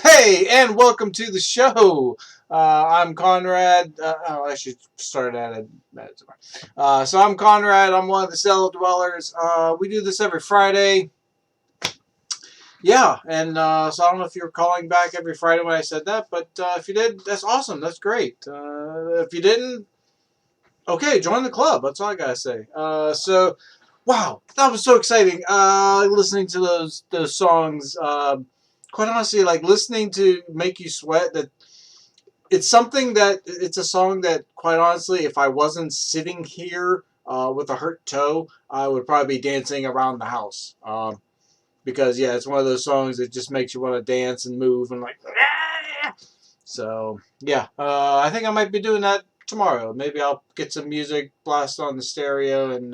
Hey, and welcome to the show. I'm Conrad. I should start at it. So I'm Conrad. I'm one of the cellar dwellers. We do this every Friday. Yeah, and so I don't know if you were calling back every Friday when I said that, but if you did, that's awesome. That's great. If you didn't, okay, join the club. That's all I gotta say. Wow, that was so exciting. Listening to those songs. Quite honestly, like listening to "Make You Sweat." That it's a song that, quite honestly, if I wasn't sitting here with a hurt toe, I would probably be dancing around the house. Because yeah, it's one of those songs that just makes you want to dance and move and like. Ah! So yeah, I think I might be doing that tomorrow. Maybe I'll get some music, blast on the stereo, and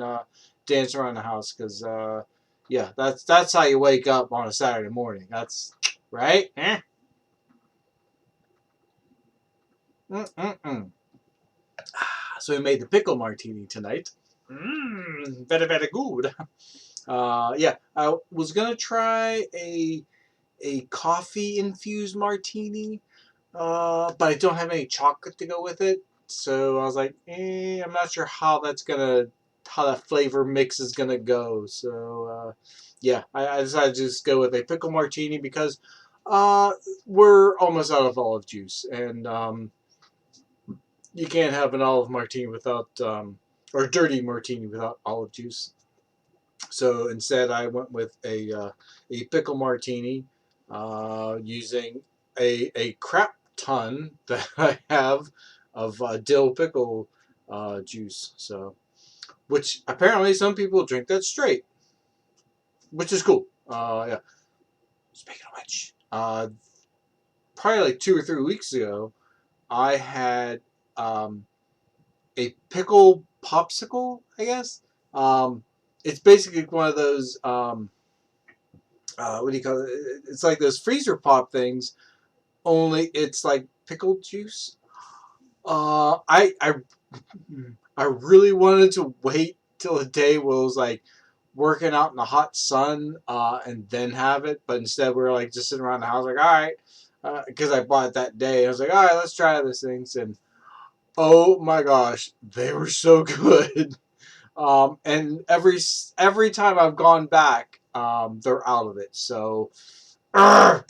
dance around the house. Because yeah, that's how you wake up on a Saturday morning. That's right. Mm-mm-mm. So we made the pickle martini tonight. Very, very good. Yeah, I was gonna try a coffee infused martini, but I don't have any chocolate to go with it. So I was like, I'm not sure how that flavor mix is gonna go. So yeah, I decided to just go with a pickle martini because uh, we're almost out of olive juice, and you can't have an olive martini without or dirty martini without olive juice. So instead, I went with a pickle martini using a crap ton that I have of dill pickle juice. So, which apparently some people drink that straight, which is cool. Yeah. Speaking of which, probably like 2 or 3 weeks ago, I had a pickle popsicle, I guess. Um, it's basically one of those what do you call it? It's like those freezer pop things, only it's like pickle juice. Uh, I I I really wanted to wait till the day where it was like working out in the hot sun, and then have it, but instead we were like just sitting around the house, like all right, because I bought it that day. I was like, all right, let's try this things, and oh my gosh, they were so good. And every time I've gone back, they're out of it. So, I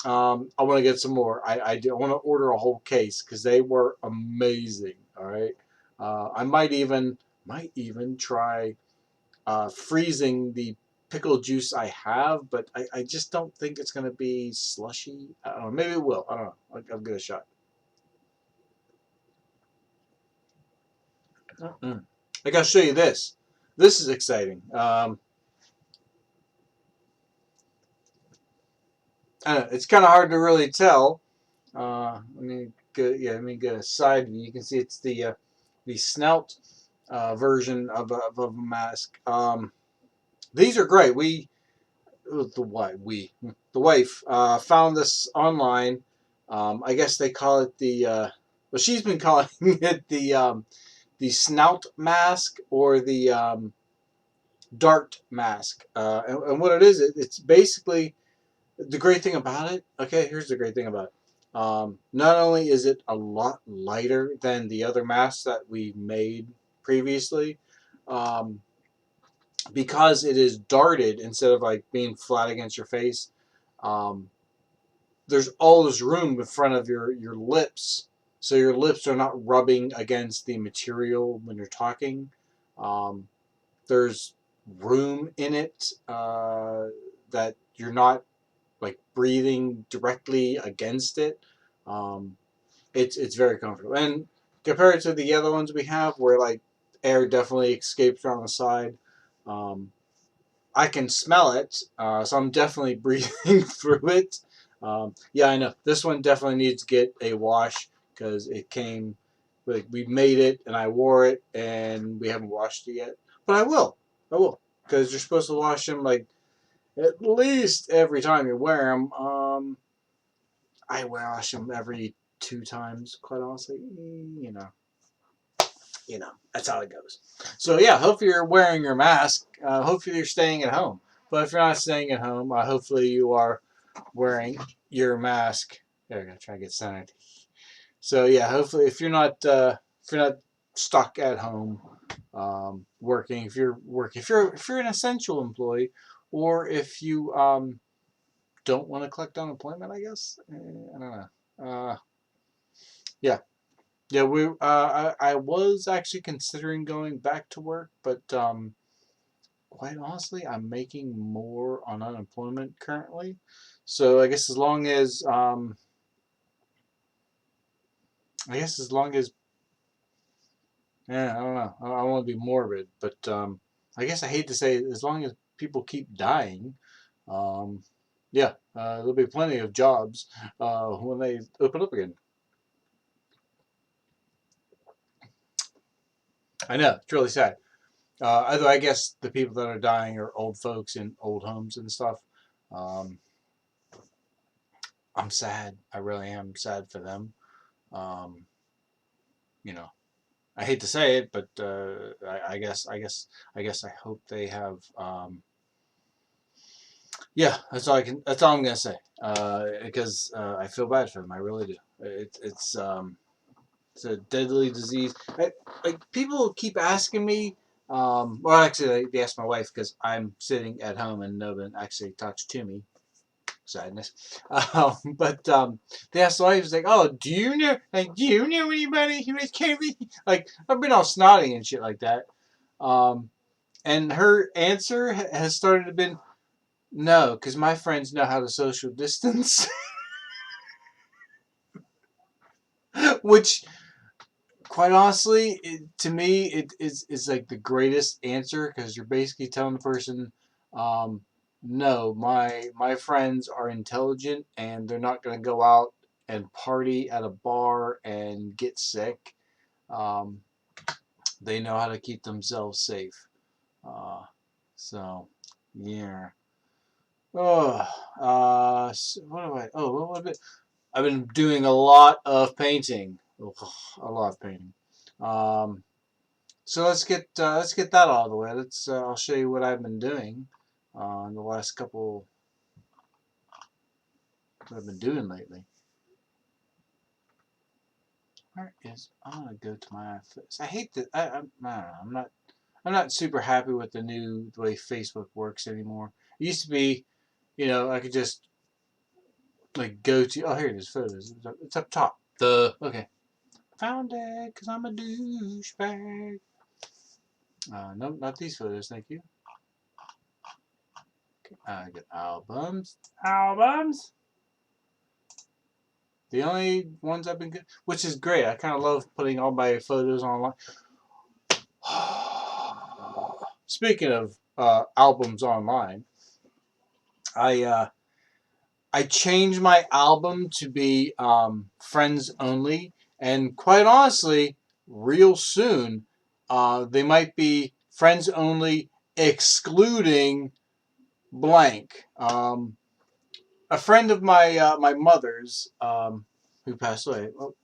want to get some more. I do want to order a whole case because they were amazing. All right. I might even try freezing the pickle juice I have, but I just don't think it's going to be slushy. I don't know. Maybe it will. I don't know. I'll give it a shot. Mm-mm. I got to show you this. This is exciting. I don't know, it's kind of hard to really tell. Let me get a side view. You can see it's the snout version of a mask. These are great. The wife found this online. I guess they call it well, she's been calling it the snout mask or the dart mask. And what it is, it's basically the great thing about it. Okay, here's the great thing about it. Not only is it a lot lighter than the other masks that we made previously, um, because it is darted instead of like being flat against your face. Um, there's all this room in front of your lips, so your lips are not rubbing against the material when you're talking. Um, there's room in it that you're not like breathing directly against it. Um, it's very comfortable, and compared to the other ones we have, where like air definitely escapes around the side, um, I can smell it, so I'm definitely breathing through it. Yeah, I know this one definitely needs to get a wash because it came. Like we made it and I wore it and we haven't washed it yet, but I will, because you're supposed to wash them like at least every time you wear them. I wash them every 2 times, quite honestly. That's how it goes. So yeah, hopefully you're wearing your mask. Hopefully you're staying at home. But if you're not staying at home, hopefully you are. wearing your mask. There we go. Try to get centered. So yeah, hopefully if you're not stuck at home working, if you're an essential employee, or if you don't want to collect unemployment, I guess. I don't know. Yeah, yeah. I was actually considering going back to work, but quite honestly, I'm making more on unemployment currently. So I guess as long as yeah, I don't know. I don't want to be morbid, but I guess I hate to say it, as long as people keep dying, um, yeah, there'll be plenty of jobs when they open up again. I know it's really sad. Although I guess the people that are dying are old folks in old homes and stuff. Um, I'm sad. I really am sad for them. Um, you know, I hate to say it, but I hope they have. Yeah, That's all I'm gonna say. Because I feel bad for them. I really do. It's a deadly disease. Like people keep asking me. Well, actually, they asked my wife because I'm sitting at home and no one actually talks to me. Sadness. But they asked the wife, like, "Oh, do you know anybody who is COVID?" Like, I've been all snotty and shit like that. Um, and her answer has started to been, no, because my friends know how to social distance, which, quite honestly, to me, it is like the greatest answer because you're basically telling the person, um, no, my friends are intelligent and they're not going to go out and party at a bar and get sick. Um, they know how to keep themselves safe. Uh, so, yeah. Oh, what do I? Oh, what was it? I've been doing a lot of painting. Ugh, a lot of painting. Um, so let's get that out of the way. I'll show you what I've been doing in the last couple. What I've been doing lately. Where is? I'm gonna go to my. I hate that. I don't know. I'm not super happy with the way Facebook works anymore. It used to be, I could just like go to. Oh, here it is. Photos. It's up top. Okay. Found it because I'm a douchebag. No, not these photos, thank you. Okay, I got albums. Albums. The only ones I've been good, which is great. I kind of love putting all my photos online. Speaking of albums online, I uh, I changed my album to be friends only, and quite honestly, real soon, they might be friends only, excluding blank. A friend of my mother's, who passed away. Well,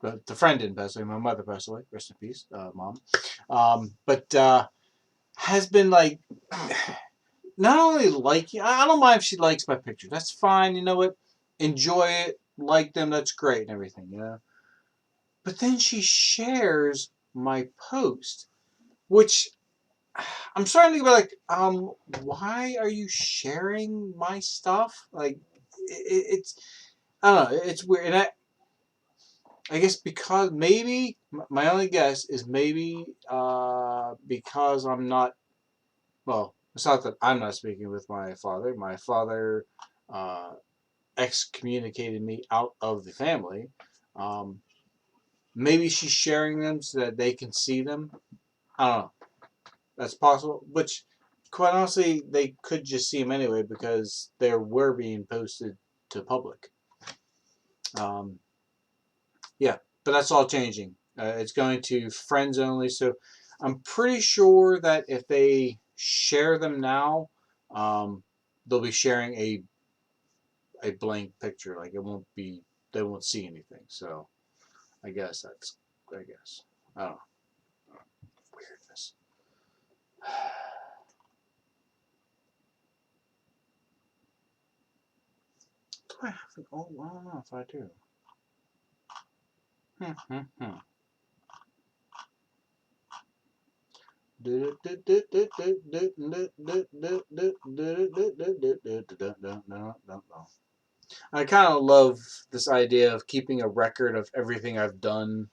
the friend didn't pass away. My mother passed away. Rest in peace, mom. But has been like not only liking. I don't mind if she likes my picture. That's fine. You know what? Enjoy it. Like them. That's great and everything. But then she shares my post, which I'm starting to be like, why are you sharing my stuff? Like, it's I don't know. It's weird, and I guess because maybe my only guess is maybe because I'm not. Well, it's not that I'm not speaking with my father. My father uh, excommunicated me out of the family. Um, Maybe she's sharing them so that they can see them. I don't know. That's possible. Which, quite honestly, they could just see them anyway because they were being posted to public. Um, yeah, but that's all changing. It's going to friends only. So I'm pretty sure that if they share them now, um, they'll be sharing a blank picture. Like it won't be, they won't see anything. So I guess I guess. I don't know. Weirdness. I have it? Oh, I don't know if I do. I kind of love this idea of keeping a record of everything I've done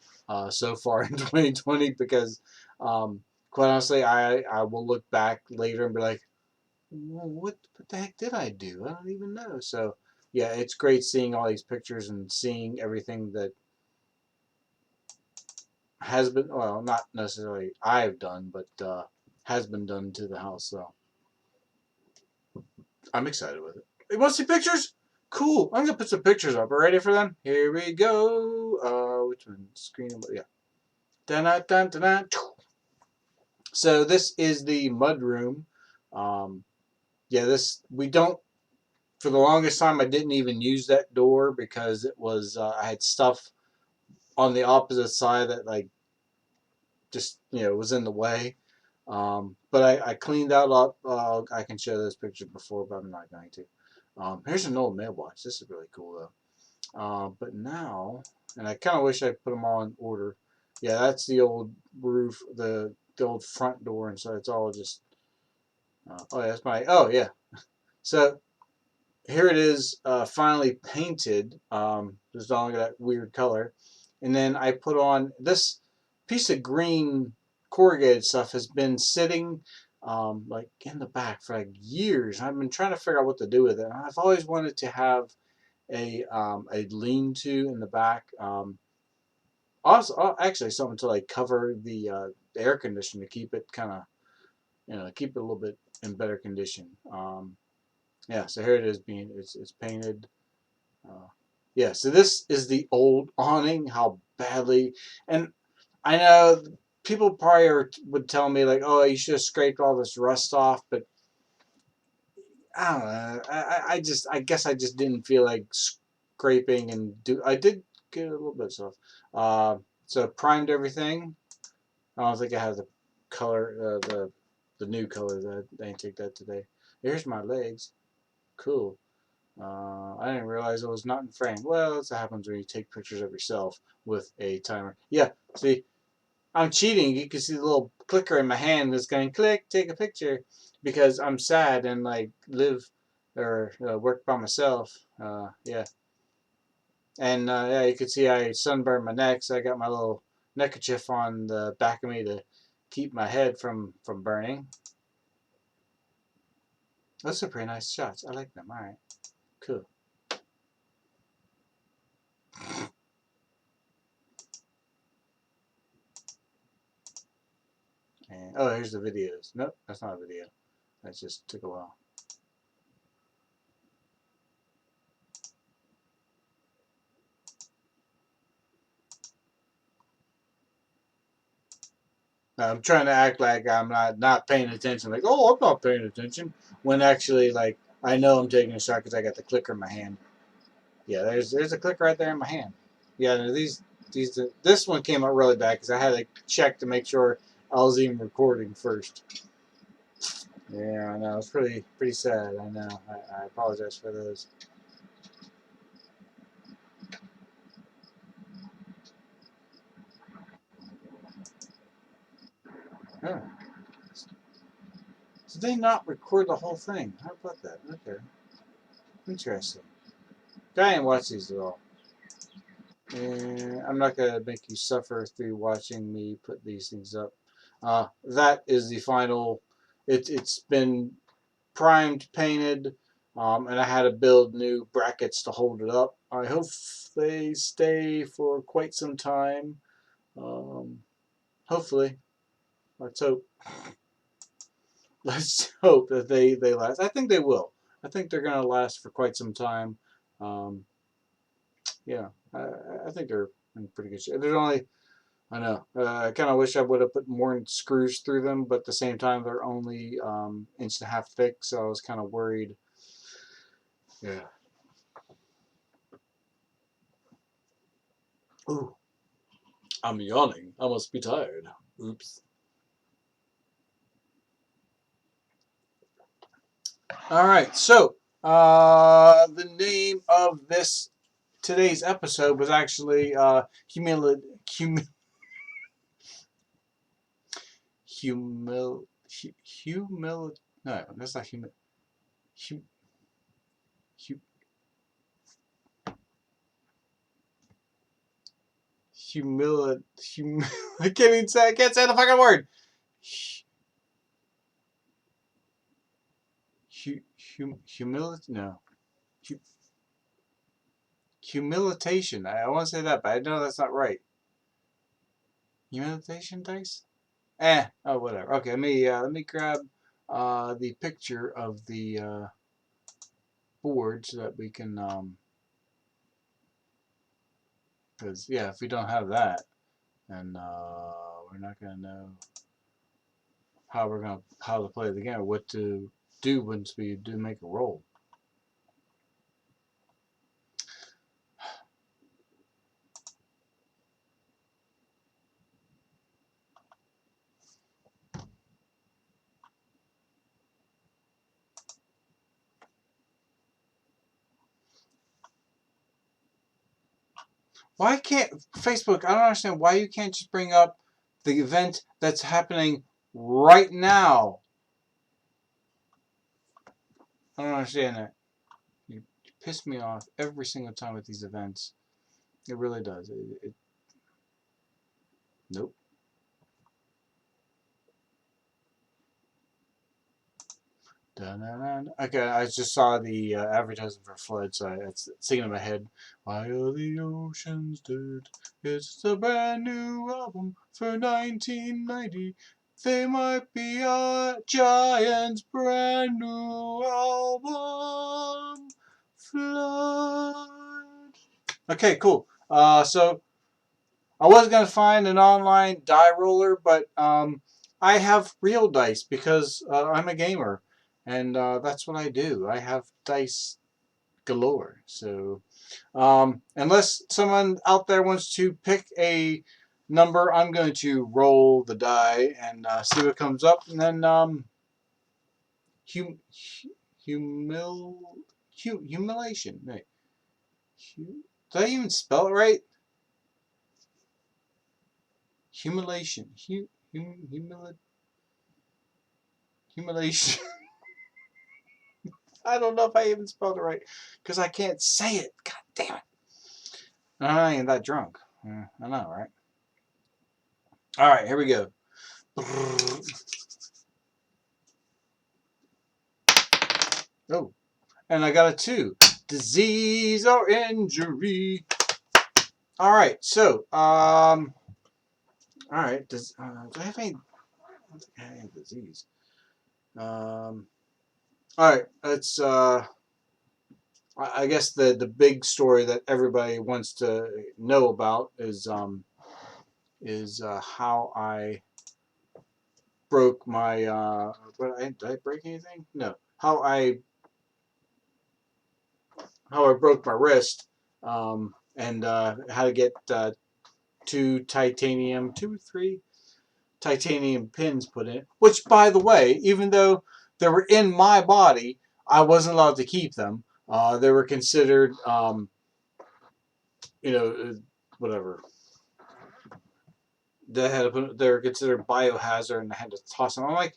so far in 2020 because, quite honestly, I will look back later and be like, well, what the heck did I do? I don't even know. So, yeah, it's great seeing all these pictures and seeing everything that has been, well, not necessarily I've done, but has been done to the house. So, I'm excited with it. You want to see pictures? Cool. I'm gonna put some pictures up. Ready for them? Here we go. Which one? Screen. Yeah. Dun dun dun dun. So this is the mud room. Um, yeah. This we don't. For the longest time, I didn't even use that door because it was I had stuff on the opposite side that like just was in the way. But I cleaned that up. I can show those pictures before, but I'm not going to. Here's an old mailbox. This is really cool though. But now, and I kind of wish I put them all in order. Yeah, that's the old roof, the old front door, and so it's all just. Oh, yeah, that's my. Oh, yeah. So here it is, finally painted. Just no longer that weird color, and then I put on this piece of green corrugated stuff has been sitting. Like in the back for like years. I've been trying to figure out what to do with it. I've always wanted to have a lean-to in the back. Also, actually, something to like cover the air conditioner to keep it kind of keep it a little bit in better condition. Yeah, so here it is being it's painted. Uh, yeah, so this is the old awning. How badly, and I know people probably would tell me like, oh, you should have scraped all this rust off, but I don't know. I guess I just didn't feel like scraping and do. I did get a little bit of stuff. So primed everything. I don't think I have the color, the new color. That I didn't take that today. Here's my legs. Cool. I didn't realize it was not in frame. Well, that's what happens when you take pictures of yourself with a timer. Yeah. See, I'm cheating. You can see the little clicker in my hand that's going click, take a picture, because I'm sad and like live or work by myself. Yeah, and yeah, you can see I sunburned my neck, so I got my little neckerchief on the back of me to keep my head from burning. Those are pretty nice shots. I like them. All right, cool. And oh, here's the videos. Nope, that's not a video. That just took a while. I'm trying to act like I'm not paying attention. Like, oh, I'm not paying attention. When actually, like, I know I'm taking a shot because I got the clicker in my hand. Yeah, there's a clicker right there in my hand. Yeah, no, this one came out really bad because I had to check to make sure I was even recording first. Yeah, I know. It's pretty sad. I know. I apologize for those. Oh. Did they not record the whole thing? How about that? Okay. Interesting. I didn't watch these at all. And I'm not going to make you suffer through watching me put these things up. That is the final. It's been primed, painted, and I had to build new brackets to hold it up. I hope they stay for quite some time. Um, Hopefully. Let's hope. Let's hope that they last. I think they will. I think they're going to last for quite some time. Um, yeah, I think they're in pretty good shape. There's only I know. I kind of wish I would have put more screws through them, but at the same time, they're only inch and a half thick, so I was kind of worried. Yeah. Ooh, I'm yawning. I must be tired. Oops. All right, so The name of today's episode was actually humili hum humil hu- humil no, that's not hum, hum, I I can't say the fucking word. Humility, no. Hu- Humiliation. I want to say that, but I know that's not right. Humiliation dice? Oh, whatever. Okay, let me grab the picture of the board so that we can because yeah, if we don't have that, then we're not gonna know how to play the game or what to do once we do make a roll. Why can't Facebook? I don't understand why you can't just bring up the event that's happening right now. I don't understand that. You piss me off every single time with these events. It really does. Nope. Dun-dun-dun. Okay, I just saw the advertisement for Flood, so it's singing in my head. Why are the oceans dead? It's a brand new album for 1990. They might be a Giants' brand new album. Flood. Okay, cool. So I was gonna find an online die roller, but I have real dice because I'm a gamer, and that's what I do. I have dice galore. So unless someone out there wants to pick a number, I'm going to roll the die and see what comes up, and then hum, humil, humiliation. Wait, did I even spell it right? Humiliation. Humiliation. I don't know if I even spelled it right because I can't say it. God damn it. I ain't that drunk. I know, right? All right, here we go. Oh, and I got a 2. Disease or injury. All right, so, all right. Do I have any? I don't think I have any disease. All right, let's, I guess the big story that everybody wants to know about is how I broke my did I break anything? No. How I broke my wrist, and how to get three titanium pins put in. Which, by the way, even though they were in my body, I wasn't allowed to keep them. They were considered, whatever. They were considered biohazard, and I had to toss them. I'm like,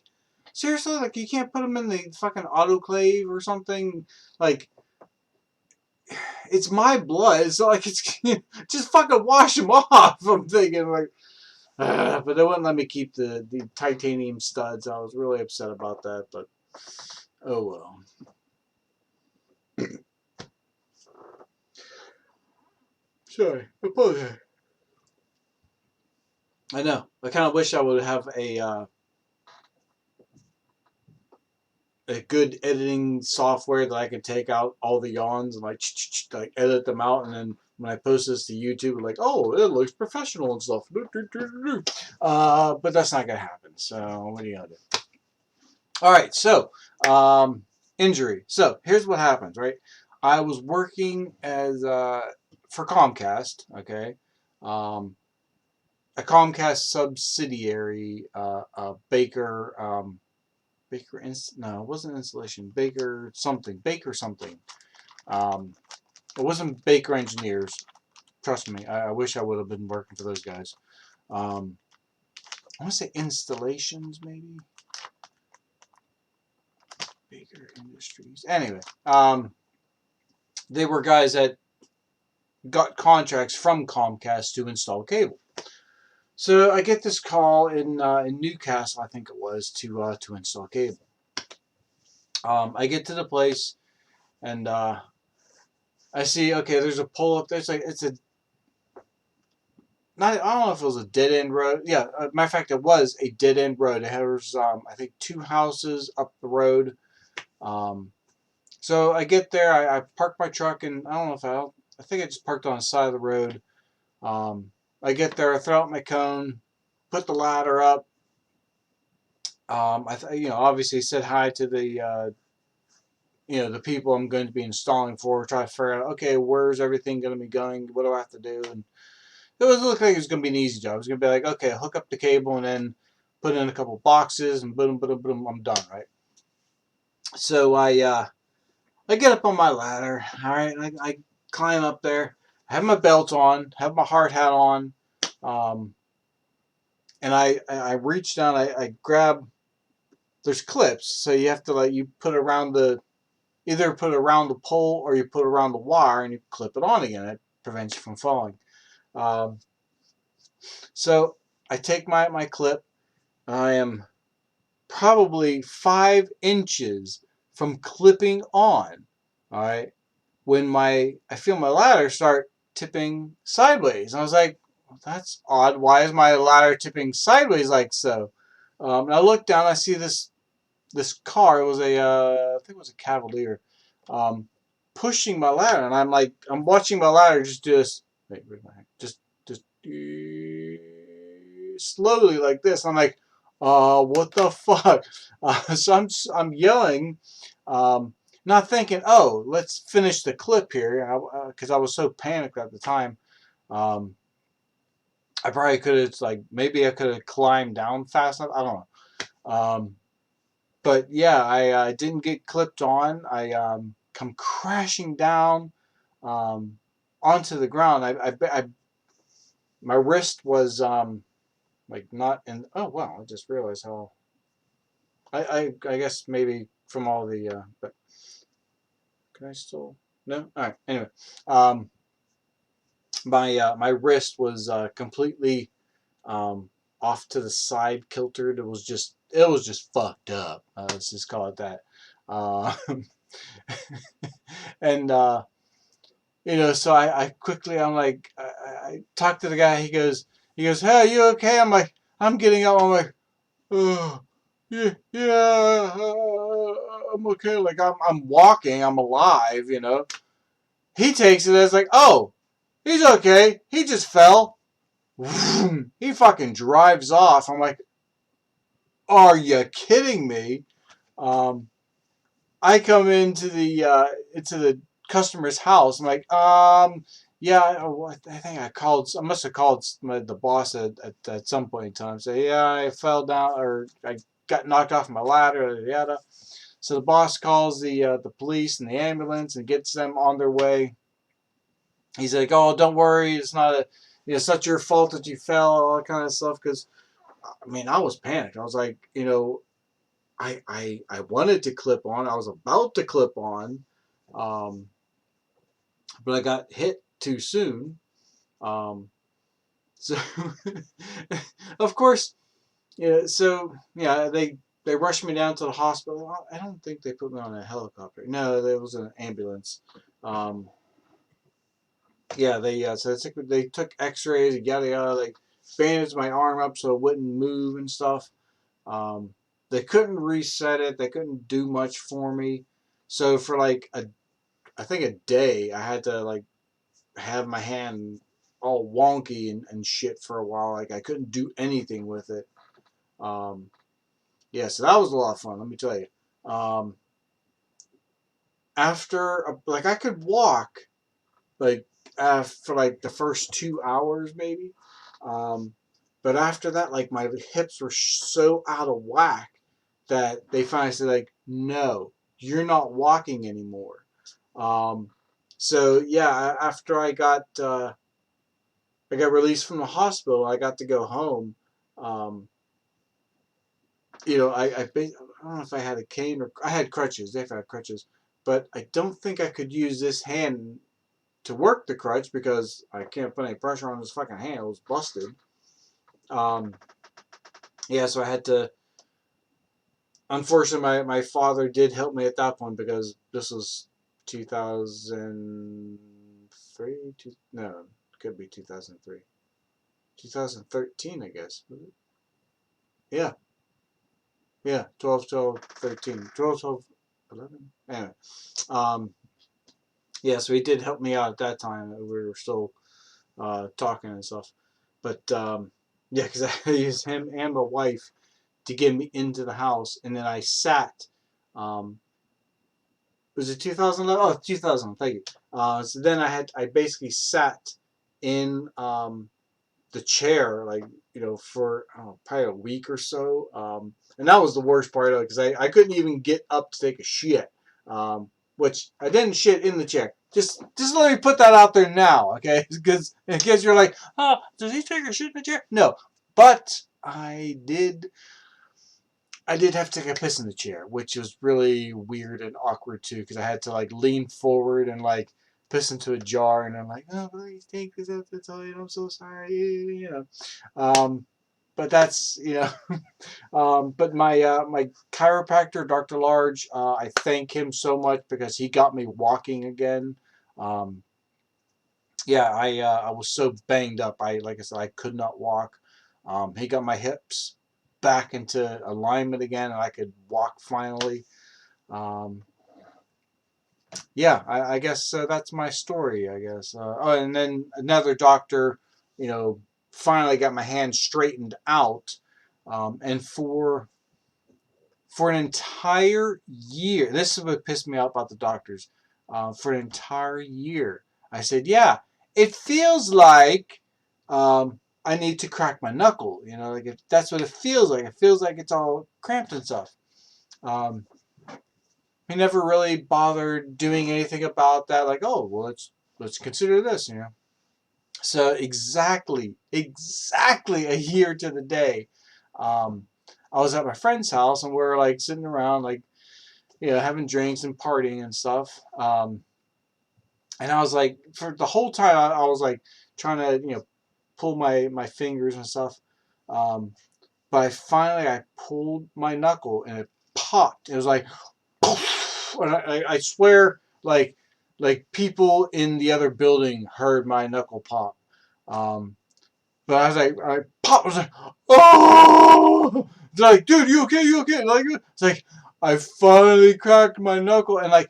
seriously, like you can't put them in the fucking autoclave or something, like. It's my blood. It's not like it's just fucking wash them off. I'm thinking like, but they wouldn't let me keep the titanium studs. I was really upset about that, but oh well. Sorry, I know. I kind of wish I would have a good editing software that I could take out all the yawns and like edit them out, and then when I post this to YouTube, like, oh, it looks professional and stuff. But that's not gonna happen. So what are you gonna do? All right, so injury. So here's what happens, right? I was working as for Comcast, okay, um, a Comcast subsidiary, Baker. No, it wasn't installation. Baker something. Baker something. It wasn't Baker Engineers. Trust me. I wish I would have been working for those guys. I want to say Installations, maybe. Baker Industries. Anyway, they were guys that got contracts from Comcast to install cable. So I get this call in Newcastle, I think it was, to install cable. I get to the place and I see, okay, there's a pole up there. It's a not, I don't know if it was a dead end road. Yeah, matter of fact, it was a dead end road. It was I think 2 houses up the road. So I get there, I park my truck, and I don't know if I think I just parked on the side of the road. I get there, I throw out my cone, put the ladder up. Obviously said hi to the the people I'm going to be installing for. Try to figure out, okay, where's everything going to be going? What do I have to do? And it looked like it was going to be an easy job. It was going to be like, okay, hook up the cable and then put in a couple boxes and boom, boom, boom, I'm done, right? So I get up on my ladder, all right, and I climb up there. I have my belt on, have my hard hat on, and I reach down. I grab. There's clips, so you have to you put around either put it around the pole or you put it around the wire and you clip it on again. It prevents you from falling. Um, so I take my clip. I am probably 5 inches from clipping on. All right, when I feel my ladder start tipping sideways. And I was like, well, that's odd. Why is my ladder tipping sideways like so? And I look down, I see this car. It was I think it was a Cavalier, pushing my ladder, and I'm watching my ladder just do this. Wait, where's my hand? Just slowly like this. I'm like, what the fuck? So I'm yelling. Not thinking, oh, let's finish the clip here, because I was so panicked at the time. Um, I probably could have maybe I could have climbed down fast enough. I don't know. But yeah, I didn't get clipped on. I come crashing down onto the ground. My wrist was not in. Oh wow! I just realized how. I guess maybe from all the but can I still no? All right. Anyway, um, my wrist was completely off to the side, kiltered. It was just fucked up. Let's just call it that. Uh, and so I quickly I'm like I talked to the guy. He goes, hey, are you okay? I'm like, I'm getting up. I'm like, oh, yeah, yeah, I'm okay. Like I'm walking. I'm alive. He takes it as like, oh, he's okay. He just fell. He fucking drives off. I'm like, are you kidding me? Um, I come into the customer's house. I'm like, yeah, I think I must have called the boss at some point in time. Say, yeah, I fell down or I got knocked off my ladder. Yada. So the boss calls the police and the ambulance and gets them on their way. He's like, oh, don't worry, it's not your fault that you fell, all that kind of stuff. Because I mean, I was panicked. I was like, I wanted to clip on. I was about to clip on, um, but I got hit too soon. So, of course, yeah. So yeah, they rushed me down to the hospital. I don't think they put me on a helicopter. No, there was an ambulance. Um, yeah, they took X-rays, yada yada. They bandaged my arm up so it wouldn't move and stuff. Um, they couldn't reset it. They couldn't do much for me. So for I think a day, I had to have my hand all wonky and shit for a while. Like I couldn't do anything with it. Um, yeah, so that was a lot of fun. Let me tell you. Um, I could walk like for the first 2 hours maybe. Um, but after that, like my hips were so out of whack that they finally said, like, no, you're not walking anymore. So yeah, after I got released from the hospital, I got to go home. Um, I don't know if I had a cane or I had crutches. They had crutches, but I don't think I could use this hand to work the crutch because I can't put any pressure on this fucking hand. It was busted. Um, yeah, so I had to. Unfortunately, my father did help me at that point because this was 2003. No, it could be 2003. 2013, I guess. Yeah, yeah, 12, 12, 13. 12, 12, 11? Anyway. Um, yeah, so he did help me out at that time. We were still talking and stuff. But yeah, because I used him and my wife to get me into the house, and then I sat. Was it 2011? Oh, 2000. Thank you. So then I basically sat in the chair, like, for probably a week or so. And that was the worst part of it because I couldn't even get up to take a shit. Which I didn't shit in the chair. Just let me put that out there now, okay? Because in case you're like, oh, does he take a shit in the chair? No, but I did have to take a piss in the chair, which was really weird and awkward too, because I had to like lean forward and like piss into a jar, and I'm like, oh, please take this out the toilet. I'm so sorry, but that's but my chiropractor, Dr. Large, I thank him so much because he got me walking again. Um, yeah, I was so banged up. Like I said, I could not walk. He got my hips back into alignment again, and I could walk finally. Um, yeah, I guess that's my story. I guess. Oh, and then another doctor, finally got my hand straightened out, and for an entire year. This is what pissed me off about the doctors. For an entire year, I said, "Yeah, it feels like I need to crack my knuckle. Like that's what it feels like. It feels like it's all cramped and stuff." Um, he never really bothered doing anything about that. Like, oh, well, let's consider this. So exactly a year to the day, um, I was at my friend's house and we're like sitting around, like, having drinks and partying and stuff. And I was like, for the whole time, I was like trying to, pull my fingers and stuff. Um, but I pulled my knuckle and it popped. It was like, and I swear, like people in the other building heard my knuckle pop. Um, but I was like, I popped. I was like, oh! It's like, dude, you okay? You okay? Like, it's like I finally cracked my knuckle, and like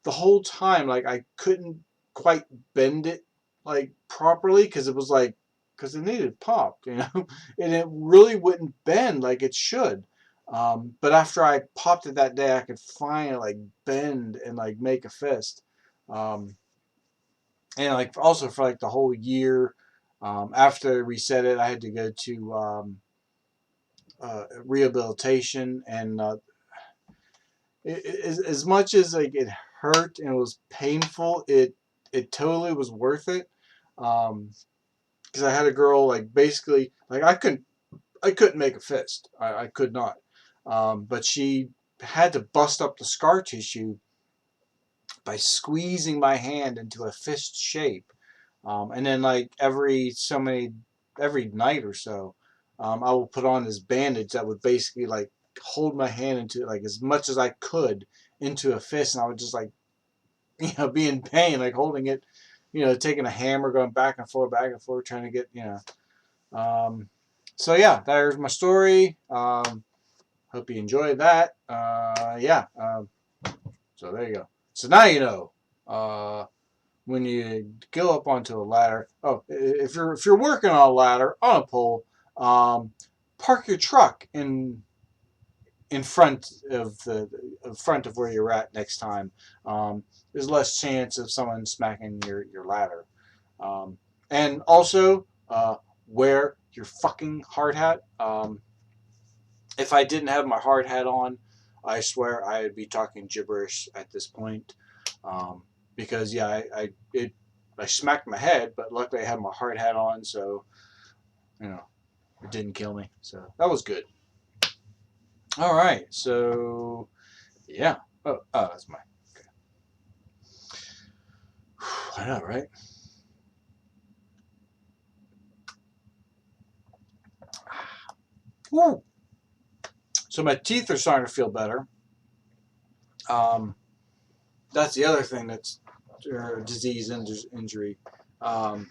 the whole time, like I couldn't quite bend it like properly because it needed popped, and it really wouldn't bend like it should. But after I popped it that day, I could finally like bend and like make a fist. Um, and like also for like the whole year, after I reset it, I had to go to rehabilitation, and as much as like it hurt and it was painful, it totally was worth it. Because I had a girl like basically like I couldn't make a fist. I could not. But she had to bust up the scar tissue by squeezing my hand into a fist shape. And then like every night or so, I will put on this bandage that would basically like hold my hand into like as much as I could into a fist, and I would just like be in pain, like holding it, taking a hammer, going back and forth, trying to get. So yeah, there's my story. Hope you enjoyed that. Yeah. So there you go. So now you know. When you go up onto a ladder. Oh, if you're working on a ladder on a pole, park your truck in front of where you're at next time. There's less chance of someone smacking your ladder. Um, and also wear your fucking hard hat. If I didn't have my hard hat on, I swear I'd be talking gibberish at this point. Um, because yeah, I smacked my head, but luckily I had my hard hat on, so you know it didn't kill me. So that was good. All right, so yeah. Oh, that's my. Okay. I know, right? Woo. So my teeth are starting to feel better. Um, that's the other thing that's disease injury. Um,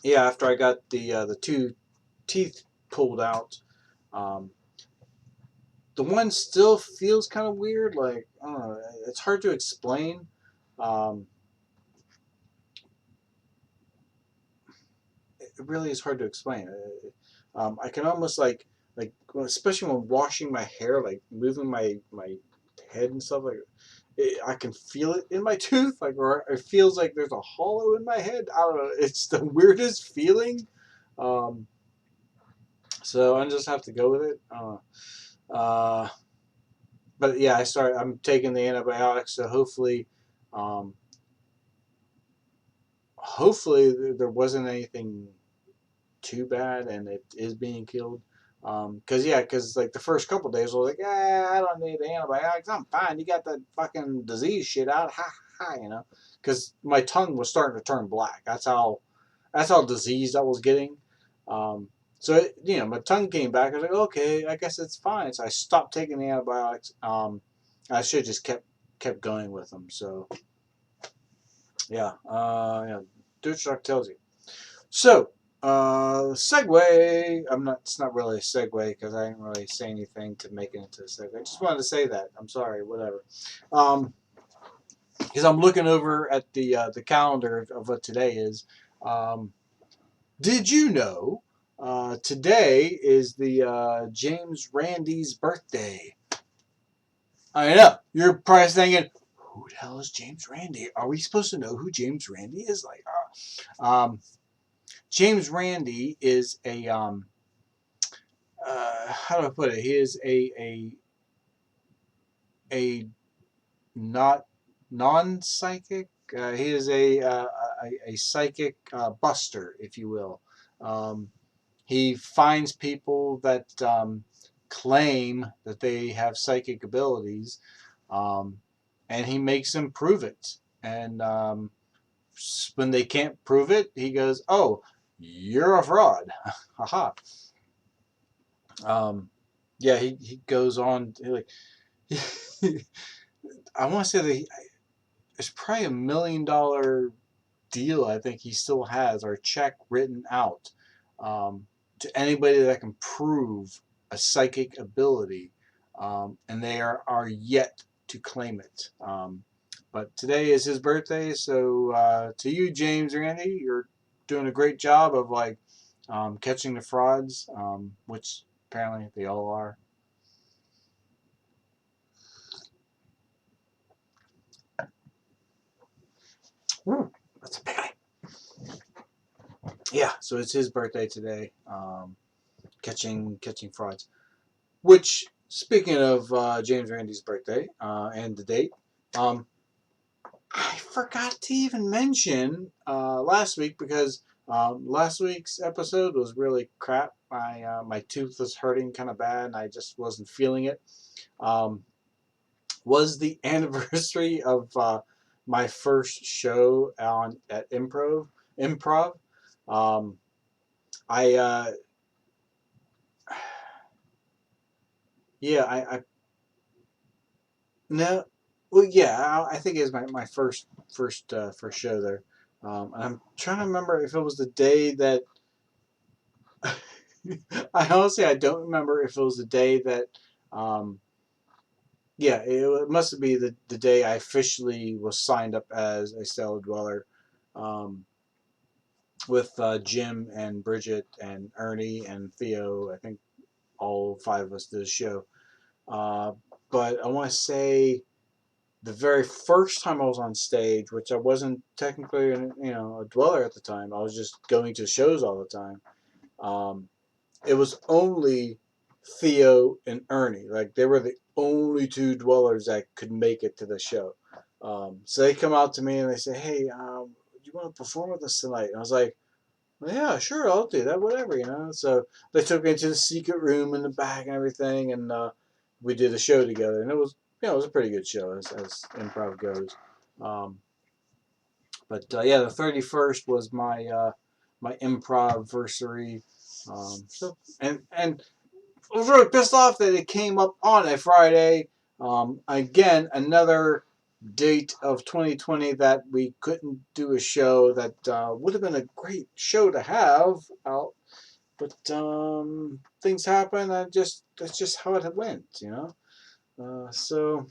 yeah, after I got the two teeth pulled out, um, the one still feels kind of weird. Like I don't know, it's hard to explain. Um, it really is hard to explain. I can almost like especially when washing my hair, like moving my head and stuff like. I can feel it in my tooth, like, or it feels like there's a hollow in my head. I don't know. It's the weirdest feeling. Um, so I just have to go with it. But yeah, I'm taking the antibiotics, so um, hopefully there wasn't anything too bad, and it is being killed. Because like the first couple days, I was like, I don't need the antibiotics. I'm fine. You got that fucking disease shit out. Ha ha. Because my tongue was starting to turn black. That's how diseased I was getting. Um, my tongue came back. I was like, okay, I guess it's fine. So I stopped taking the antibiotics. I should have just kept going with them. So yeah. Dude tells you. So, segue. It's not really a segue because I didn't really say anything to make it into a segue. I just wanted to say that. I'm sorry, whatever. Um, because I'm looking over at the calendar of what today is. Um, did you know today is the James Randi's birthday? I know. You're probably thinking, who the hell is James Randi? Are we supposed to know who James Randi is? James Randi is how do I put it? He is a not non-psychic. He is a psychic buster, if you will. Um, he finds people that claim that they have psychic abilities, um, and he makes them prove it. And when they can't prove it, he goes, "Oh, you're a fraud." Haha. Um, yeah, he goes on like I want to say that it's probably $1 million deal. I think he still has or check written out um, to anybody that can prove a psychic ability, and they are yet to claim it. But today is his birthday, so to you, James Randi, you're doing a great job of catching the frauds, which apparently they all are. Ooh, that's a big one. Yeah, so it's his birthday today. Catching frauds. Which, speaking of James Randi's birthday and the date, um, I forgot to even mention last week because last week's episode was really crap. My tooth was hurting kind of bad, and I just wasn't feeling it. Um, was the anniversary of my first show on at Improv. Um, I yeah I no well yeah I think it was my first show there, and I'm trying to remember if it was the day that I don't remember if it was the day that um, yeah it must be the day I officially was signed up as a cellar dweller, um, with Jim and Bridget and Ernie and Theo. I think all five of us did a show. Uh, but I want to say the very first time I was on stage, which I wasn't technically a dweller at the time. I was just going to shows all the time. It was only Theo and Ernie. Like they were the only two dwellers that could make it to the show. So they come out to me and they say, "Hey, do you want to perform with us tonight?" And I was like, well, "Yeah, sure, I'll do that. Whatever, you know." So they took me into the secret room in the back and everything, and we did a show together. And it was, it was a pretty good show as improv goes. Um, but yeah, the 31st was my improv versary. So and I was really pissed off that it came up on a Friday. Again, another date of 2020 that we couldn't do a show that would have been a great show to have out, but things happen and just that's just how it went, you know. So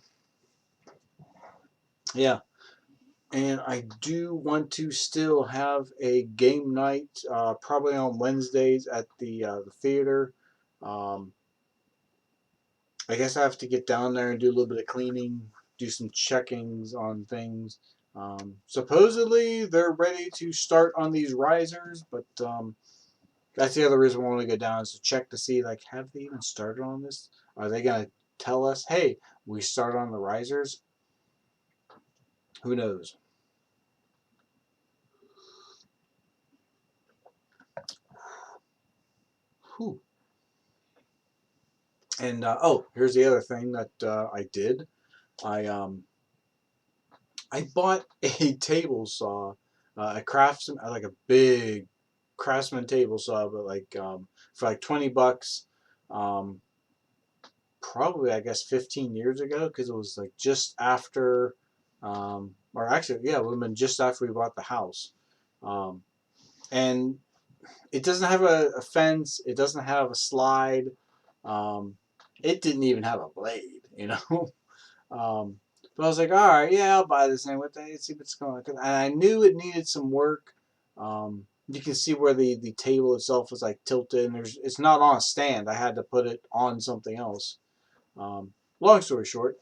yeah, and I do want to still have a game night, probably on Wednesdays at the theater. Um, I guess I have to get down there and do a little bit of cleaning, do some checkings on things. Supposedly they're ready to start on these risers, but that's the other reason we want to go down is to check to see like have they even started on this? Are they gonna tell us, hey, we started on the risers? Who knows? Whew. And oh, here's the other thing that I did. I I bought a table saw, a craftsman, like a big craftsman table saw, but like for like $20. Um, Probably I guess 15 years ago because it was like just after, or actually yeah, it would have been just after we bought the house. Um, and it doesn't have a fence. It doesn't have a slide. Um, it didn't even have a blade, you know. But I was like, all right, yeah, I'll buy this thing. See what's going on. And I knew it needed some work. You can see where the table itself was like tilted, and it's not on a stand. I had to put it on something else. Long story short,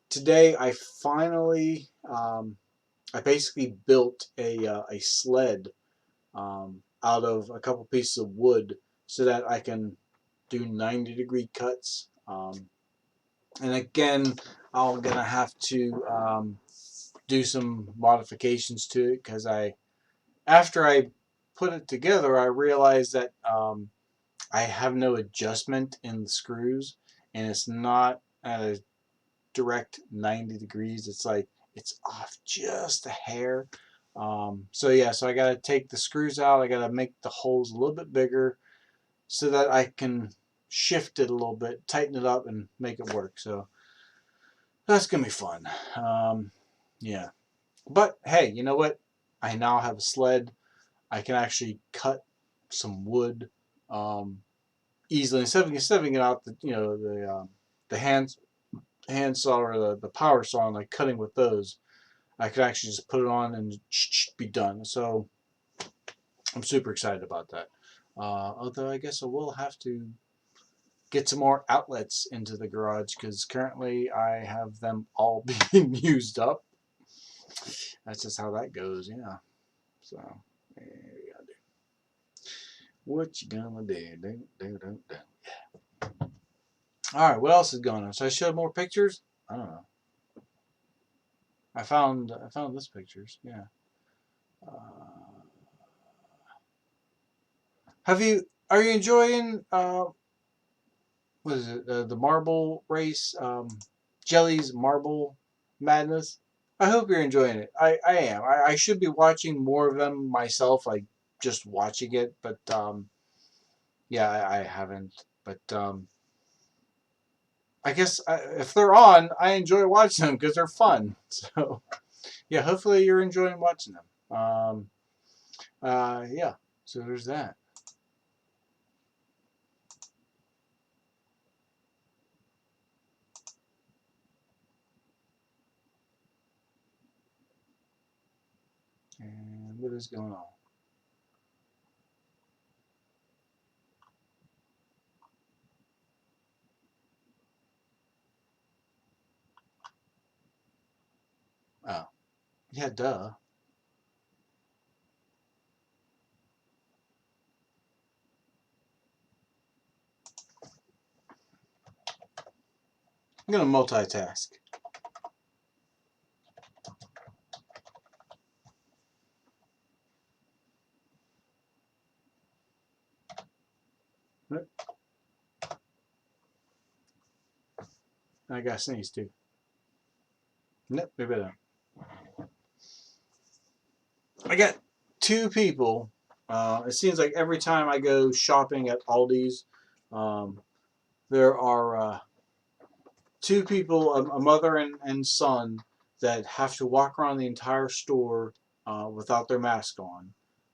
today I finally, I basically built a sled out of a couple pieces of wood so that I can do 90-degree cuts. And again, I'm gonna have to do some modifications to it because after I put it together, I realized that I have no adjustment in the screws, and it's not at a direct 90 degrees. It's like it's off just a hair. So yeah, so I got to take the screws out. I got to make the holes a little bit bigger so that I can shift it a little bit, tighten it up, and make it work. So that's gonna be fun. Yeah. But hey, you know what? I now have a sled. I can actually cut some wood easily instead of getting out the hand saw or the power saw and like cutting with those. I could actually just put it on and be done. So I'm super excited about that. Although I guess I will have to get some more outlets into the garage because currently I have them all being used up. That's just how that goes, yeah. So, yeah, we gotta do. What you gonna do? Do. All right, what else is going on? Should I show more pictures? I don't know. I found this pictures. Yeah. Uh, have you? Are you enjoying? What is it? The marble race? Jelly's Marble Madness. I hope you're enjoying it. I am. I should be watching more of them myself, like just watching it, but yeah, I haven't. But I guess if they're on, I enjoy watching them because they're fun. So yeah, hopefully you're enjoying watching them. Yeah. So there's that. And what is going on? Oh, yeah, duh. I'm gonna multitask. I gotta sneeze too. Nope, maybe I don't. I got two people. It seems like every time I go shopping at Aldi's, um, there are two people, a mother and son, that have to walk around the entire store without their mask on,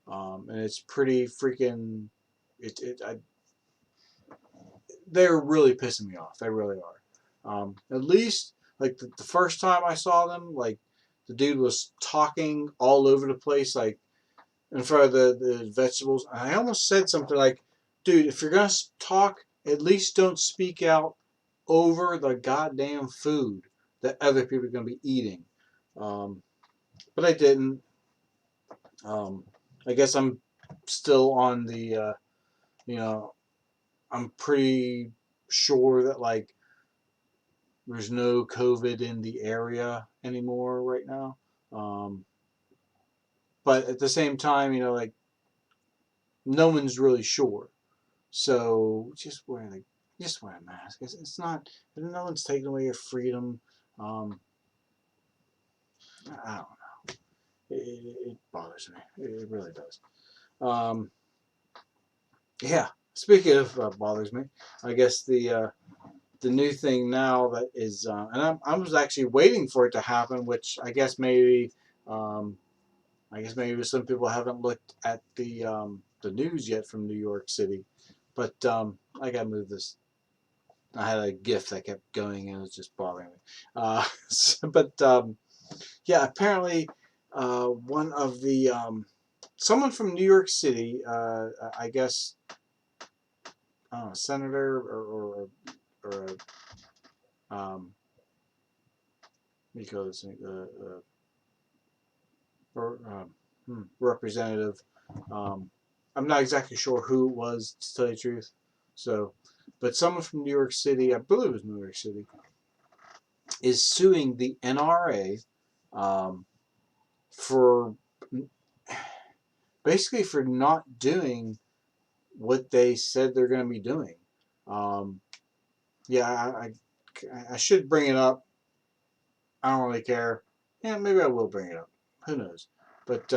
and it's pretty freaking. They're really pissing me off. They really are. At least like the first time I saw them, like the dude was talking all over the place, like in front of the vegetables. And I almost said something like, "Dude, if you're gonna talk, at least don't speak out over the goddamn food that other people are gonna be eating." Um, but I didn't. Um, I guess I'm still on the, you know, I'm pretty sure that like there's no COVID in the area anymore right now. Um, but at the same time, like no one's really sure. So just wear a mask. It's not. No one's taking away your freedom. Um, I don't know. It bothers me. It really does. Um, yeah. Speaking of bothers me, I guess the new thing now that is, and I was actually waiting for it to happen, which um, I guess maybe some people haven't looked at the news yet from New York City, but I gotta move this. I had a GIF that kept going and it was just bothering me. But yeah, apparently one of the someone from New York City, I guess, I don't know, senator or what do you call this thing? Or representative. Um, I'm not exactly sure who it was, to tell you the truth. So, but someone from New York City, I believe it was New York City, is suing the NRA um, for basically for not doing what they said they're going to be doing. Um, yeah, I should bring it up. I don't really care. Yeah, maybe I will bring it up. Who knows? But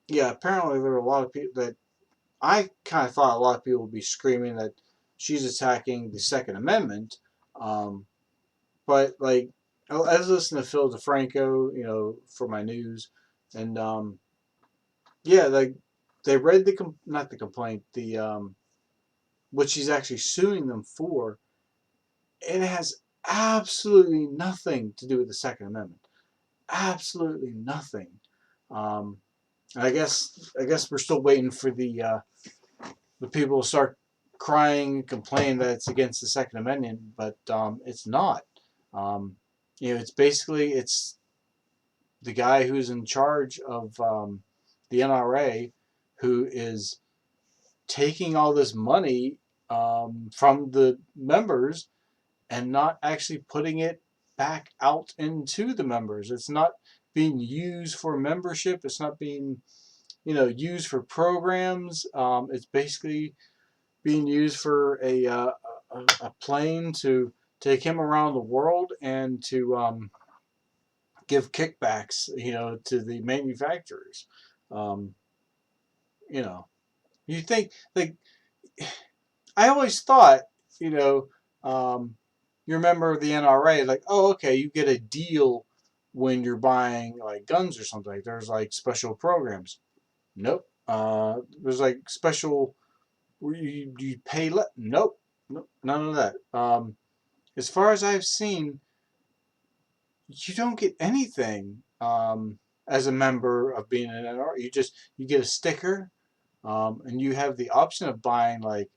yeah, apparently there were a lot of people that I kind of thought a lot of people would be screaming that she's attacking the Second Amendment. Um, but like, I was listening to Phil DeFranco, for my news, and yeah, like they read not the complaint, the what she's actually suing them for. It has absolutely nothing to do with the Second Amendment. Absolutely nothing. Um, I guess we're still waiting for the people start crying and complain that it's against the Second Amendment, but it's not. Um, it's the guy who's in charge of the NRA who is taking all this money from the members and not actually putting it back out into the members. It's not being used for membership. It's not being used for programs. It's basically being used for a plane to take him around the world and to give kickbacks, to the manufacturers. Um, you know, you think like I always thought, you know, you're a member of the NRA, like, oh, okay, you get a deal when you're buying like guns or something. Like, there's like special programs. Nope. There's like special. You pay. Nope. Nope. None of that. As far as I've seen, you don't get anything as a member of being an NRA. You get a sticker, and you have the option of buying like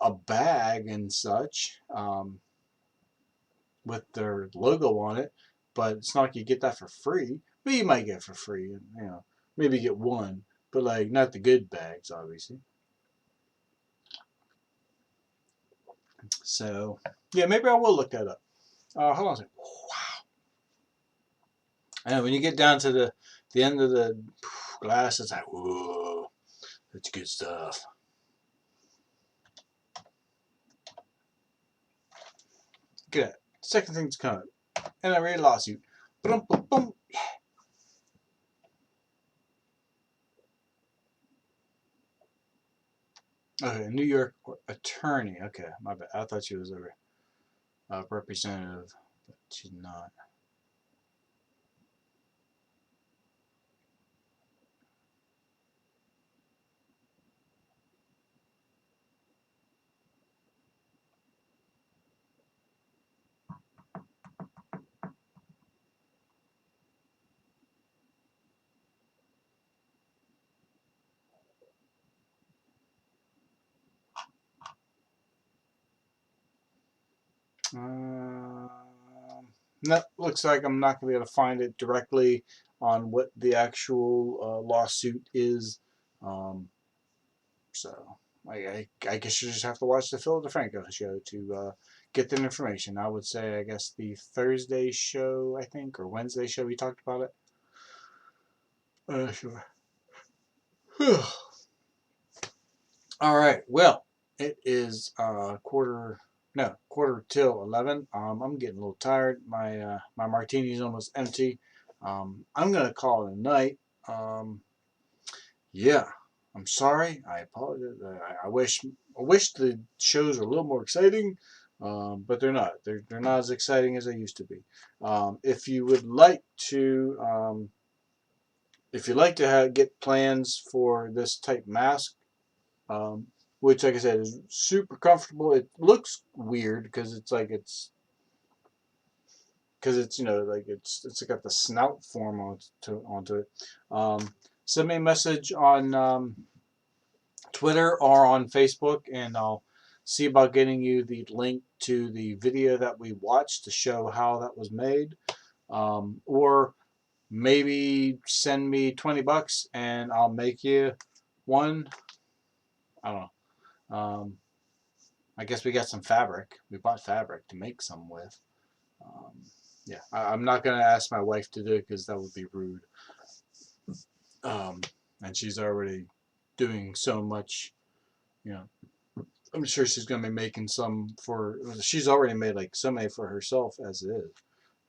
a bag and such with their logo on it. But it's not like you get that for free. But you might get it for free, maybe get one, but like not the good bags, obviously. So, yeah, maybe I will look that up. Hold on a second. Wow. And when you get down to the end of the glass, it's like, whoa, that's good stuff. Look at that. Second thing's coming. And I read a lawsuit. Boom, boom, boom. Okay, New York attorney. Okay, my bad. I thought she was a representative, but she's not. Um, no, looks like I'm not going to be able to find it directly on what the actual lawsuit is. Um, so I guess you just have to watch the Phil DeFranco show to get that information. I would say, I guess, the Thursday show, I think, or Wednesday show we talked about it. Sure. All right. Well, it is quarter till 11. I'm getting a little tired. My martini's almost empty. I'm gonna call it a night. Um, yeah, I'm sorry. I apologize. I wish the shows were a little more exciting, but they're not. They're not as exciting as they used to be. If you would like to, if you'd like to get plans for this type mask, um, which, like I said, is super comfortable. It looks weird because it's like it's got the snout form onto it. Send me a message on Twitter or on Facebook, and I'll see about getting you the link to the video that we watched to show how that was made. Or maybe send me $20 and I'll make you one. I don't know. I guess we got some fabric. We bought fabric to make some with. Um, yeah, I'm not going to ask my wife to do it because that would be rude. And she's already doing so much, you know. I'm sure she's going to be making some for. She's already made like so many for herself as it is.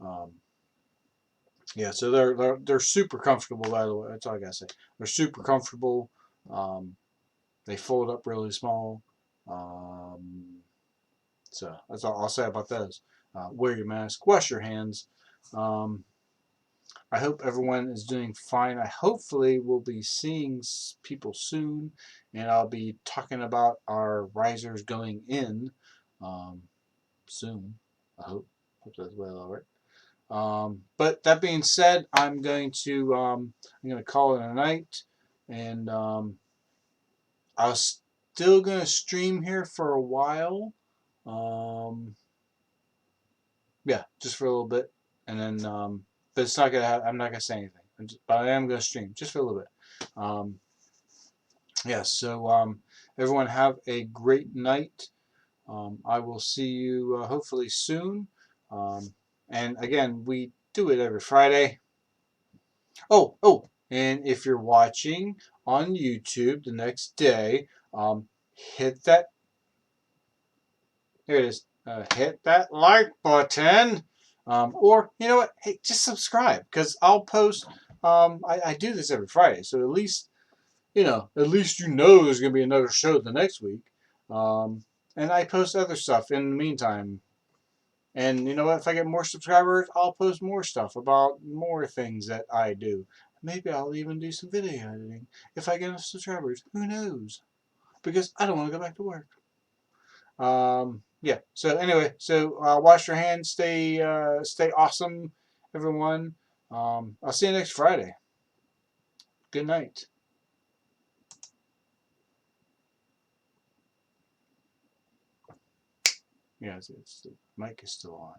Um, yeah, so they're super comfortable. By the way, that's all I gotta say. They're super comfortable. Um, they fold up really small. Um, So that's all I'll say about those. Wear your mask, wash your hands. Um, I hope everyone is doing fine. I hopefully will be seeing people soon, and I'll be talking about our risers going in soon. I hope that's well all right. But that being said, I'm going to call it a night, and I was still going to stream here for a while. Um, Yeah, just for a little bit, and then but it's not gonna. I'm not gonna say anything, but I am gonna stream just for a little bit. Yeah, so everyone have a great night. I will see you hopefully soon. Um, and again, we do it every Friday. And if you're watching on YouTube the next day, hit that. Here it is. Hit that like button. Or, you know what? Hey, just subscribe because I'll post. I do this every Friday. So at least you know there's going to be another show the next week. And I post other stuff in the meantime. And you know what? If I get more subscribers, I'll post more stuff about more things that I do. Maybe I'll even do some video editing if I get enough subscribers. Who knows? Because I don't want to go back to work. Yeah. So anyway, wash your hands. Stay awesome, everyone. I'll see you next Friday. Good night. Yeah, the mic is still on.